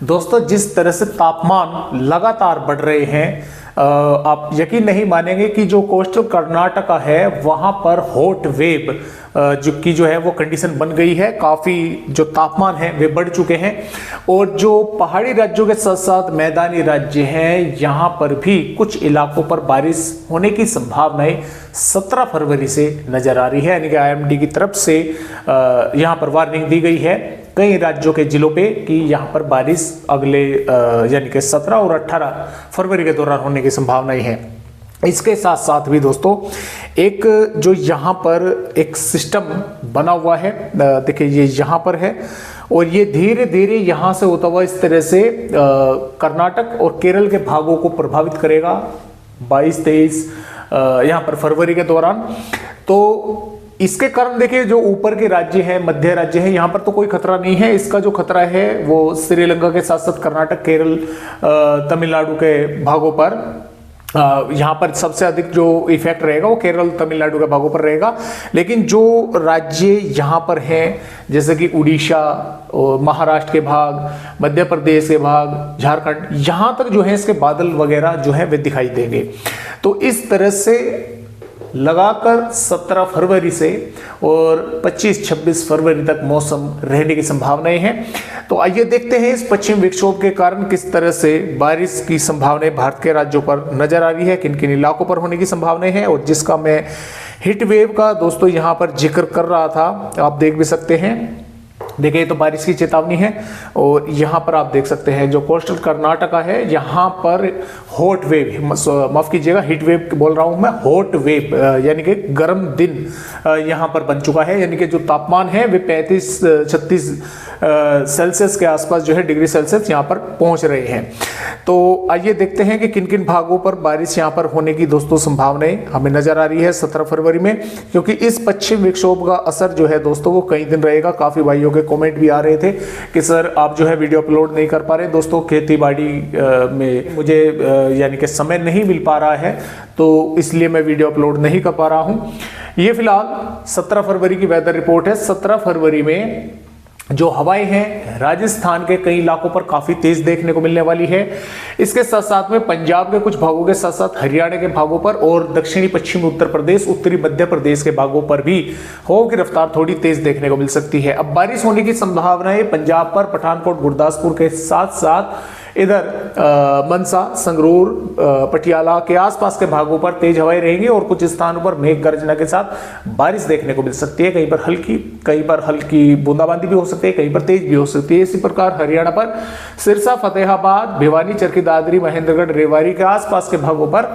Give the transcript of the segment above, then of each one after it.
दोस्तों जिस तरह से तापमान लगातार बढ़ रहे हैं, आप यकीन नहीं मानेंगे कि जो कोस्टल कर्नाटका है वहां पर हॉट वेव जो है वो कंडीशन बन गई है। काफी जो तापमान है वे बढ़ चुके हैं और जो पहाड़ी राज्यों के साथ साथ मैदानी राज्य हैं यहां पर भी कुछ इलाकों पर बारिश होने की संभावनाएं 17 फरवरी से नजर आ रही है। यानी कि आईएमडी की तरफ से यहां पर वार्निंग दी गई है कई राज्यों के जिलों पे कि यहां पर बारिश अगले यानी कि 17 और 18 फरवरी के दौरान होने की संभावनाएं हैं। इसके साथ साथ भी दोस्तों एक जो यहाँ पर एक सिस्टम बना हुआ है, देखिए ये यहाँ पर है और ये धीरे धीरे यहाँ से होता हुआ इस तरह से कर्नाटक और केरल के भागों को प्रभावित करेगा 22-23 यहाँ पर फरवरी के दौरान। तो इसके कारण देखिए जो ऊपर के राज्य हैं, मध्य राज्य हैं, यहाँ पर तो कोई खतरा नहीं है। इसका जो खतरा है वो श्रीलंका के साथ साथ कर्नाटक, केरल, तमिलनाडु के भागों पर, यहाँ पर सबसे अधिक जो इफेक्ट रहेगा वो केरल, तमिलनाडु के भागों पर रहेगा। लेकिन जो राज्य यहाँ पर हैं जैसे कि उड़ीसा, महाराष्ट्र के भाग, मध्य प्रदेश के भाग, झारखंड, यहाँ तक जो है इसके बादल वगैरह जो है वे दिखाई देंगे। तो इस तरह से लगाकर 17 फरवरी से और 25-26 फरवरी तक मौसम रहने की संभावनाएं हैं। तो आइए देखते हैं इस पश्चिम विक्षोभ के कारण किस तरह से बारिश की संभावनाएं भारत के राज्यों पर नजर आ रही है, किन किन इलाकों पर होने की संभावनाएं हैं। और जिसका मैं हीट वेव का दोस्तों यहां पर जिक्र कर रहा था, आप देख भी सकते हैं। देखिए तो बारिश की चेतावनी है और यहाँ पर आप देख सकते हैं जो कोस्टल कर्नाटका है यहाँ पर हॉट वेव, माफ कीजिएगा हीट वेव बोल रहा हूँ मैं, हॉट वेव यानी कि गर्म दिन यहाँ पर बन चुका है। यानी कि जो तापमान है वे 35-36 सेल्सियस के आसपास जो है डिग्री सेल्सियस यहाँ पर पहुँच रहे हैं। तो आइए देखते हैं कि किन किन भागों पर बारिश यहाँ पर होने की दोस्तों संभावनाएं हमें नजर आ रही है 17 फरवरी में, क्योंकि इस पश्चिम विक्षोभ का असर जो है दोस्तों वो कई दिन रहेगा। काफी भाइयों के कमेंट भी आ रहे थे कि सर आप जो है वीडियो अपलोड नहीं कर पा रहे। दोस्तों खेती बाड़ी में मुझे यानी कि समय नहीं मिल पा रहा है तो इसलिए मैं वीडियो अपलोड नहीं कर पा रहा हूं। ये फिलहाल 17 फरवरी की वेदर रिपोर्ट है। 17 फरवरी में जो हवाएं हैं राजस्थान के कई इलाकों पर काफी तेज देखने को मिलने वाली है। इसके साथ साथ में पंजाब के कुछ भागों के साथ साथ हरियाणा के भागों पर और दक्षिणी पश्चिमी उत्तर प्रदेश, उत्तरी मध्य प्रदेश के भागों पर भी हवाओं की रफ्तार थोड़ी तेज देखने को मिल सकती है। अब बारिश होने की संभावनाएं पंजाब पर पठानकोट, गुरदासपुर के साथ साथ इधर मनसा, संगरूर, पटियाला के आसपास के भागों पर तेज हवाएं रहेंगी और कुछ स्थानों पर मेघ गर्जना के साथ बारिश देखने को मिल सकती है। कहीं पर हल्की बूंदाबांदी भी हो सकती है, कहीं पर तेज भी हो सकती है। इसी प्रकार हरियाणा पर सिरसा, फतेहाबाद, भिवानी, चरखी दादरी, महेंद्रगढ़, रेवाड़ी के आसपास के भागों पर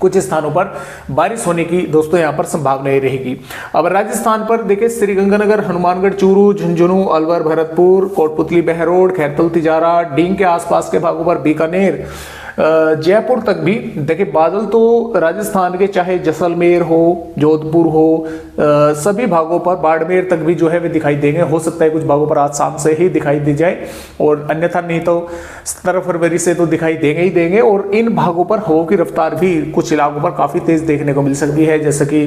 कुछ स्थानों पर बारिश होने की दोस्तों यहां पर संभावनाएं रहेगी। अब राजस्थान पर देखिए श्रीगंगानगर, हनुमानगढ़, चूरू, झुंझुनू, अलवर, भरतपुर, कोटपुतली, बहरोड, खैरतल, तिजारा, डींग के आसपास के भागों पर, बीकानेर, जयपुर तक भी देखिए बादल तो राजस्थान के चाहे जैसलमेर हो, जोधपुर हो, सभी भागों पर, बाड़मेर तक भी जो है वे दिखाई देंगे। हो सकता है कुछ भागों पर आज शाम से ही दिखाई दे जाए और अन्यथा नहीं तो 17 फरवरी से तो दिखाई देंगे ही देंगे। और इन भागों पर हवाओं की रफ्तार भी कुछ इलाकों पर काफी तेज देखने को मिल सकती है, जैसे कि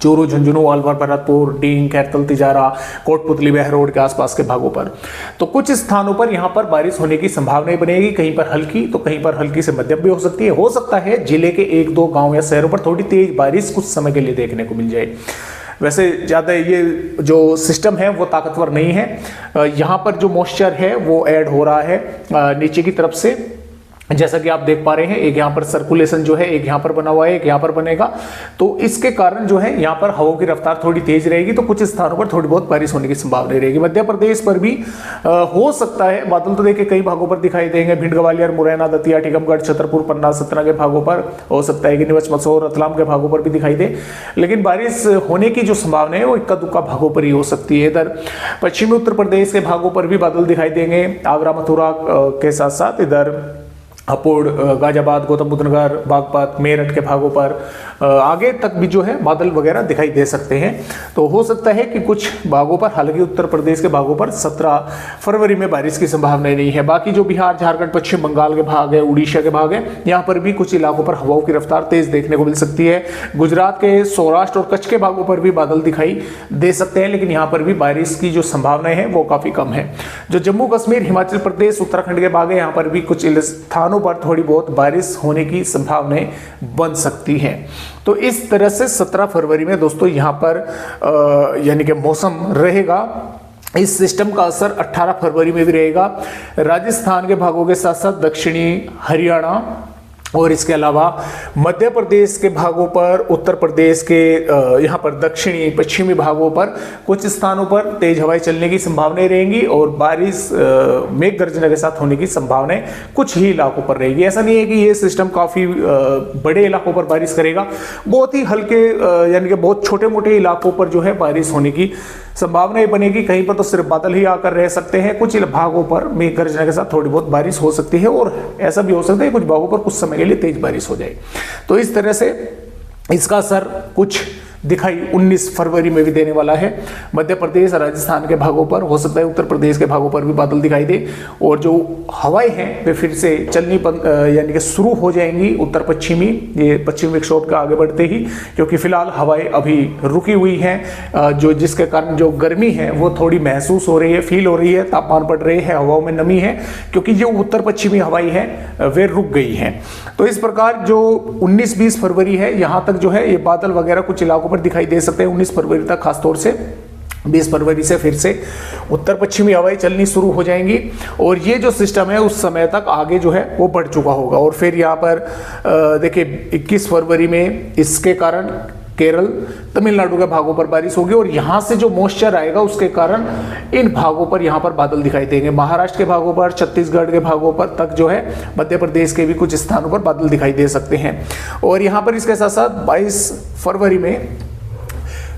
चूरू, झुंझुनू, अलवर, भरतपुर, डींग, खैरतल, तिजारा, कोटपुतली, बहरोड के आसपास के भागों पर। तो कुछ स्थानों पर यहां पर बारिश होने की संभावनाएं बनेगी, कहीं पर हल्की तो कहीं पर हल्की से मध्यम भी हो सकती है। हो सकता है जिले के 1-2 गांव या शहरों पर थोड़ी तेज बारिश कुछ समय के लिए देखने को मिल जाए। वैसे ज़्यादा ये जो सिस्टम है वो ताकतवर नहीं है। यहाँ पर जो मॉइस्चर है वो ऐड हो रहा है नीचे की तरफ से, जैसा कि आप देख पा रहे हैं। एक यहाँ पर सर्कुलेशन जो है एक यहाँ पर बना हुआ है, एक यहाँ पर बनेगा। तो इसके कारण जो है यहाँ पर हवाओं की रफ्तार थोड़ी तेज रहेगी, तो कुछ स्थानों पर थोड़ी बहुत बारिश होने की संभावना रहेगी। मध्य प्रदेश पर भी हो सकता है बादल तो देखिए कई भागों पर दिखाई देंगे। भिंड, ग्वालियर, मुरैना, दतिया, टीकमगढ़, छतरपुर, पन्ना, सतना के भागों पर हो सकता है कि नीमच, मंदसौर, रतलाम के भागों पर भी दिखाई दे। लेकिन बारिश होने की जो संभावना है वो इक्का दुक्का भागों पर ही हो सकती है। इधर पश्चिमी उत्तर प्रदेश के भागों पर भी बादल दिखाई देंगे, आगरा, मथुरा के साथ साथ इधर हापुड़, गाजियाबाद, गौतम बुद्ध नगर, बागपत, मेरठ के भागों पर, आगे तक भी जो है बादल वगैरह दिखाई दे सकते हैं। तो हो सकता है कि कुछ भागों पर, हालांकि उत्तर प्रदेश के भागों पर 17 फरवरी में बारिश की संभावना नहीं है। बाकी जो बिहार, झारखंड, पश्चिम बंगाल के भाग है, उड़ीसा के भाग है, यहाँ पर भी कुछ इलाकों पर हवाओं की रफ्तार तेज देखने को मिल सकती है। गुजरात के सौराष्ट्र और कच्छ के भागों पर भी बादल दिखाई दे सकते हैं, लेकिन यहाँ पर भी बारिश की जो संभावनाएं हैं वो काफी कम है। जो जम्मू कश्मीर, हिमाचल प्रदेश, उत्तराखंड के भाग है, यहाँ पर भी कुछ स्थानों पर थोड़ी बहुत बारिश होने की संभावनाएं बन सकती हैं। तो इस तरह से 17 फरवरी में दोस्तों यहाँ पर यानी कि मौसम रहेगा। इस सिस्टम का असर 18 फरवरी में भी रहेगा। राजस्थान के भागों के साथ साथ दक्षिणी हरियाणा और इसके अलावा मध्य प्रदेश के भागों पर, उत्तर प्रदेश के यहाँ पर दक्षिणी पश्चिमी भागों पर कुछ स्थानों पर तेज हवाएं चलने की संभावनाएं रहेंगी और बारिश मेघ गर्जना के साथ होने की संभावनाएं कुछ ही इलाकों पर रहेगी। ऐसा नहीं है कि ये सिस्टम काफी बड़े इलाकों पर बारिश करेगा, बहुत ही हल्के यानी कि बहुत छोटे मोटे इलाकों पर जो है बारिश होने की संभावनाएं बनेगी। कहीं पर तो सिर्फ बादल ही आकर रह सकते हैं, कुछ भागों पर मेघ गर्जना के साथ थोड़ी बहुत बारिश हो सकती है और ऐसा भी हो सकता है कुछ भागों पर कुछ समय के लिए तेज बारिश हो जाए। तो इस तरह से इसका असर कुछ दिखाई 19 फरवरी में भी देने वाला है। मध्य प्रदेश, राजस्थान के भागों पर, हो सकता है उत्तर प्रदेश के भागों पर भी बादल दिखाई दे और जो हवाएं हैं वे फिर से चलनी यानी कि शुरू हो जाएंगी उत्तर पश्चिमी, ये पश्चिमी विक्षोभ का आगे बढ़ते ही, क्योंकि फिलहाल हवाएं अभी रुकी हुई हैं, जो जिसके कारण जो गर्मी है वो थोड़ी महसूस हो रही है, फील हो रही है, तापमान बढ़ रहे हैं, हवाओं में नमी है, क्योंकि जो उत्तर पश्चिमी हवाएं हैं वे रुक गई हैं। तो इस प्रकार जो 19-20 फरवरी है, यहाँ तक जो है ये बादल वगैरह कुछ इलाकों पर दिखाई दे सकते हैं 19 फरवरी तक। खासतौर से 20 फरवरी से फिर से उत्तर पश्चिमी हवाएं चलनी शुरू हो जाएंगी और ये जो सिस्टम है उस समय तक आगे जो है वो बढ़ चुका होगा। और फिर यहाँ पर देखिए 21 फरवरी में इसके कारण केरल, तमिलनाडु के भागों पर बारिश होगी और यहाँ से जो मॉइस्चर आएगा उसके कारण इन भागों पर यहाँ पर बादल दिखाई देंगे। महाराष्ट्र के भागों पर, छत्तीसगढ़ के भागों पर तक जो है, मध्य प्रदेश के भी कुछ स्थानों पर बादल दिखाई दे सकते हैं। और यहाँ पर इसके साथ साथ 22 फरवरी में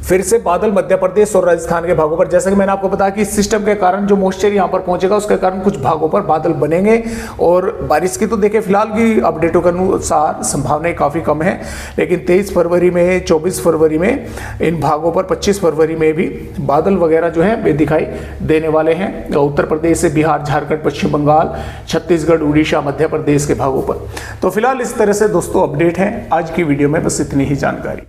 फिर से बादल मध्य प्रदेश और राजस्थान के भागों पर, जैसा कि मैंने आपको बताया कि इस सिस्टम के कारण जो मॉइस्चर यहाँ पर पहुंचेगा उसके कारण कुछ भागों पर बादल बनेंगे और बारिश की तो देखिए फिलहाल की अपडेटों के अनुसार संभावनाएं काफ़ी कम है, लेकिन 23 फरवरी में, 24 फरवरी में इन भागों पर, 25 फरवरी में भी बादल वगैरह जो है वे दिखाई देने वाले हैं उत्तर प्रदेश से बिहार, झारखंड, पश्चिम बंगाल, छत्तीसगढ़, उड़ीसा, मध्य प्रदेश के भागों पर। तो फिलहाल इस तरह से दोस्तों अपडेट है आज की वीडियो में, बस इतनी ही जानकारी।